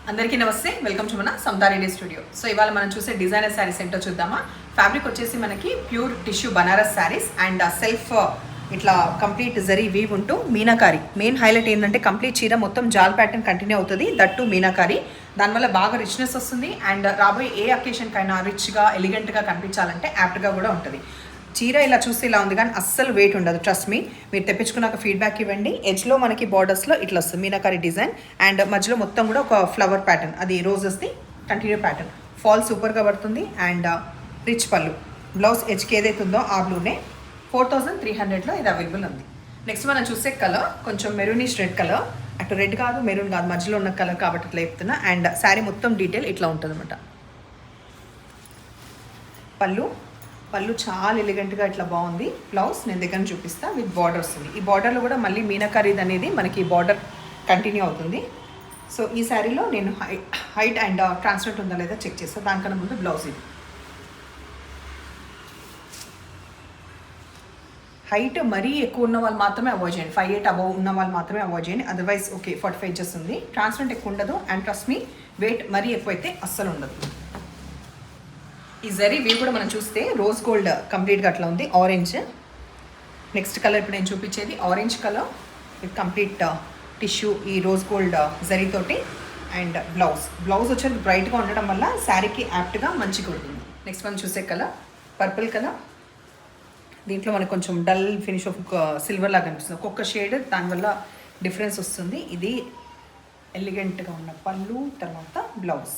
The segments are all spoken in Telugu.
అందరికీ నమస్తే, వెల్కమ్ టు మన సమతారెడ్డి స్టూడియో. సో ఇవాళ మనం చూసే డిజైనర్ శారీస్ ఏంటో చూద్దామా. ఫ్యాబ్రిక్ వచ్చేసి మనకి pure tissue Banaras saris and self ఇట్లా కంప్లీట్ జరీ వీవ్ ఉంటూ మీనాకారి. మెయిన్ హైలైట్ ఏంటంటే కంప్లీట్ చీర మొత్తం జాల్ ప్యాటర్న్ కంటిన్యూ అవుతుంది, దట్టు మీనాకారి. దానివల్ల బాగా రిచ్నెస్ వస్తుంది అండ్ రాబోయే ఏ అకేషన్కైనా రిచ్గా ఎలిగెంట్గా కనిపించాలంటే యాప్ట్గా కూడా ఉంటుంది. చీర ఇలా చూస్తే ఇలా ఉంది కానీ అస్సలు వెయిట్ ఉండదు, ట్రస్ట్ మీ. మీరు తెప్పించుకున్నాక ఫీడ్బ్యాక్ ఇవ్వండి. ఎడ్జ్లో మనకి బార్డర్స్లో ఇట్లా వస్తుంది మీనాకారి డిజైన్ అండ్ మధ్యలో మొత్తం కూడా ఒక ఫ్లవర్ ప్యాటర్న్, అది రోజెస్ది కంటిన్యూ ప్యాటర్న్. ఫాల్ సూపర్గా పడుతుంది అండ్ రిచ్ పళ్ళు. బ్లౌజ్ ఎడ్జ్కి ఏదైతే ఉందో ఆ బ్లూనే 4300లో ఇది అవైలబుల్ ఉంది. నెక్స్ట్ మనం చూసే కలర్ కొంచెం మెరూనిష్ రెడ్ కలర్, అటు రెడ్ కాదు మెరూన్ కాదు, మధ్యలో ఉన్న కలర్ కాబట్టి ఇట్లా చెప్తున్నా. అండ్ శారీ మొత్తం డీటెయిల్ ఇట్లా ఉంటుంది అనమాట. పళ్ళు చాలా ఎలిగెంట్గా ఇట్లా బాగుంది. బ్లౌజ్ నేను దగ్గర చూపిస్తా, విత్ బార్డర్ వస్తుంది. ఈ బార్డర్లో కూడా మళ్ళీ మీనాకారీది అనేది మనకి బార్డర్ కంటిన్యూ అవుతుంది. సో ఈ శారీలో నేను హైట్ అండ్ ట్రాన్స్పరెంట్ ఉందా లేదా చెక్ చేస్తాను. దానికన్నా ముందు బ్లౌజ్ ఇది. హైట్ మరీ ఎక్కువ ఉన్న వాళ్ళు మాత్రమే అవాయిడ్ చేయండి, 5'8" అబవ్ ఉన్న వాళ్ళు మాత్రమే అవాయిడ్ చేయండి. అదర్వైజ్ ఓకే 45 ఇంచెస్ ఉంది. ట్రాన్స్పరెంట్ ఎక్కువ ఉండదు అండ్ ట్రస్ట్ మీ వెయిట్ మరీ ఎక్కువైతే అస్సలు ఉండదు. ఈ జరీ వ్యూ కూడా మనం చూస్తే రోజ్ గోల్డ్ కంప్లీట్గా అట్లా ఉంది, ఆరెంజ్. నెక్స్ట్ కలర్ ఇప్పుడు నేను చూపించేది orange colour with complete tissue ఈ రోజ్ గోల్డ్ జరీతోటి. అండ్ బ్లౌజ్ వచ్చేది బ్రైట్గా ఉండడం వల్ల శారీకి యాప్ట్గా మంచిగా ఉంటుంది. నెక్స్ట్ మనం చూసే కలర్ పర్పుల్ కలర్. దీంట్లో మనకు కొంచెం డల్ ఫినిష్ ఆఫ్ సిల్వర్ లాగా కనిపిస్తుంది, ఒక్కొక్క షేడ్ దానివల్ల డిఫరెన్స్ వస్తుంది. ఇది ఎలిగెంట్గా ఉన్న పళ్ళు, తర్వాత బ్లౌజ్.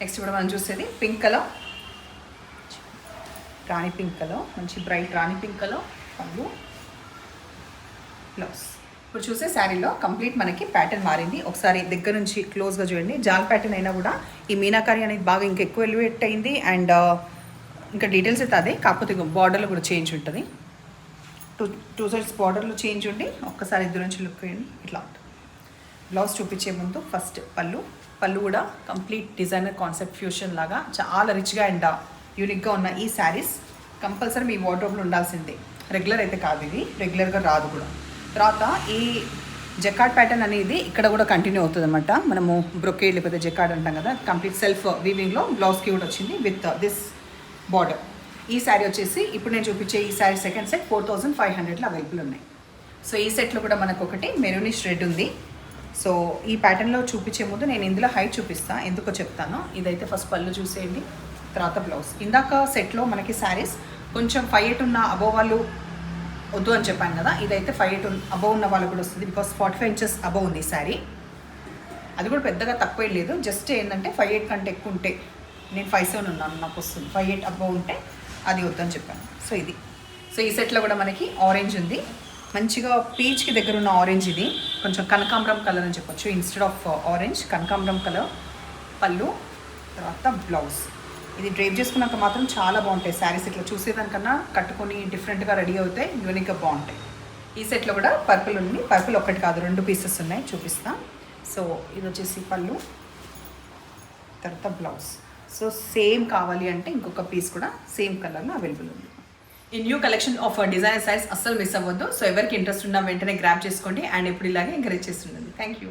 నెక్స్ట్ కూడా మనం చూసేది పింక్ కలర్, రాణి పింక్ కలర్, మంచి బ్రైట్ రాణి పింక్ కలర్, పళ్ళు, బ్లౌజ్. ఇప్పుడు చూసే శారీలో కంప్లీట్ మనకి ప్యాటర్న్ మారింది. ఒకసారి దగ్గర నుంచి క్లోజ్గా చూడండి. జాల్ ప్యాటర్న్ అయినా కూడా ఈ మీనాకారి అనేది బాగా ఇంకా ఎక్కువ ఎలివేట్ అయింది అండ్ ఇంకా డీటెయిల్స్ అయితే అదే, కాకపోతే బార్డర్లో కూడా చేంజ్ ఉంటుంది. టూ సైడ్స్ బార్డర్లో చేంజ్ ఉండి ఒక్కసారి ఇద్దరు నుంచి లుక్ వేయండి, ఇట్లా ఉంటుంది. బ్లౌజ్ చూపించే ముందు ఫస్ట్ పళ్ళు కూడా కంప్లీట్ డిజైనర్ కాన్సెప్ట్ ఫ్యూషన్ లాగా చాలా రిచ్గా అండ్ యూనిక్గా ఉన్న ఈ శారీస్ కంపల్సరీ మీ వార్డ్రోబ్లో ఉండాల్సిందే. రెగ్యులర్ అయితే కాదు, ఇది రెగ్యులర్గా రాదు కూడా. తర్వాత ఈ జకార్డ్ ప్యాటర్న్ అనేది ఇక్కడ కూడా కంటిన్యూ అవుతుంది అనమాట. మనము బ్రొకేడ్ లేకపోతే జకార్డ్ అంటాం కదా, కంప్లీట్ సెల్ఫ్ వీవింగ్లో బ్లౌజ్కి కూడా వచ్చింది విత్ దిస్ బార్డర్. ఈ శారీ వచ్చేసి ఇప్పుడు నేను చూపించే ఈ శారీ సెకండ్ సెట్ 4500లో అవైలబుల్ ఉన్నాయి. సో ఈ సెట్లో కూడా మనకు ఒకటి మెరూనిష్ రెడ్ ఉంది. సో ఈ ప్యాటర్న్లో చూపించే ముందు నేను ఇందులో హైట్ చూపిస్తాను, ఎందుకో చెప్తాను. ఇదైతే ఫస్ట్ పళ్ళు చూసేయండి, తర్వాత బ్లౌజ్. ఇందాక సెట్లో మనకి శారీస్ కొంచెం 5'8" ఉన్న అబోవ్ వాళ్ళు వద్దు అని చెప్పాను కదా, ఇదైతే 5'8" అబోవ్ ఉన్న వాళ్ళు కూడా వస్తుంది. బికాస్ 45 ఇంచెస్ అబోవ్ ఉంది ఈ శారీ. అది కూడా పెద్దగా తక్కువ లేదు, జస్ట్ ఏంటంటే 5'8" కంటే ఎక్కువ ఉంటే, నేను 5'7" ఉన్నాను, నాకు వస్తుంది. 5'8" అబోవ్ ఉంటే అది వద్దని చెప్పాను. సో ఇది. సో ఈ సెట్లో కూడా మనకి ఆరెంజ్ ఉంది, మంచిగా పీచ్కి దగ్గర ఉన్న ఆరెంజ్. ఇది కొంచెం కనకాంబరం కలర్ అని చెప్పొచ్చు, ఇన్స్టెడ్ ఆఫ్ ఆరెంజ్ కనకాంబరం కలర్. పళ్ళు, తర్వాత బ్లౌజ్. ఇది డ్రైప్ చేసుకున్నాక మాత్రం చాలా బాగుంటాయి శారీస్. ఇట్లా చూసేదానికన్నా కట్టుకొని డిఫరెంట్గా రెడీ అవుతాయి, యూనిక్గా బాగుంటాయి. ఈ సెట్లో కూడా పర్పుల్ ఉంది. పర్పుల్ ఒక్కటి కాదు, 2 పీసెస్ ఉన్నాయి, చూపిస్తా. సో ఇది వచ్చేసి పళ్ళు, తర్వాత బ్లౌజ్. సో సేమ్ కావాలి అంటే ఇంకొక పీస్ కూడా సేమ్ కలర్లో అవైలబుల్ ఉంది. ఈ new collection of designer saris అస్సలు మిస్ అవ్వద్దు. సో ఎవరికి ఇంట్రెస్ట్ ఉన్నా వెంటనే గ్రాప్ చేసుకోండి అండ్ ఇప్పుడు ఇలాగే ఎంకరేజ్ చేస్తుండండి. Thank you.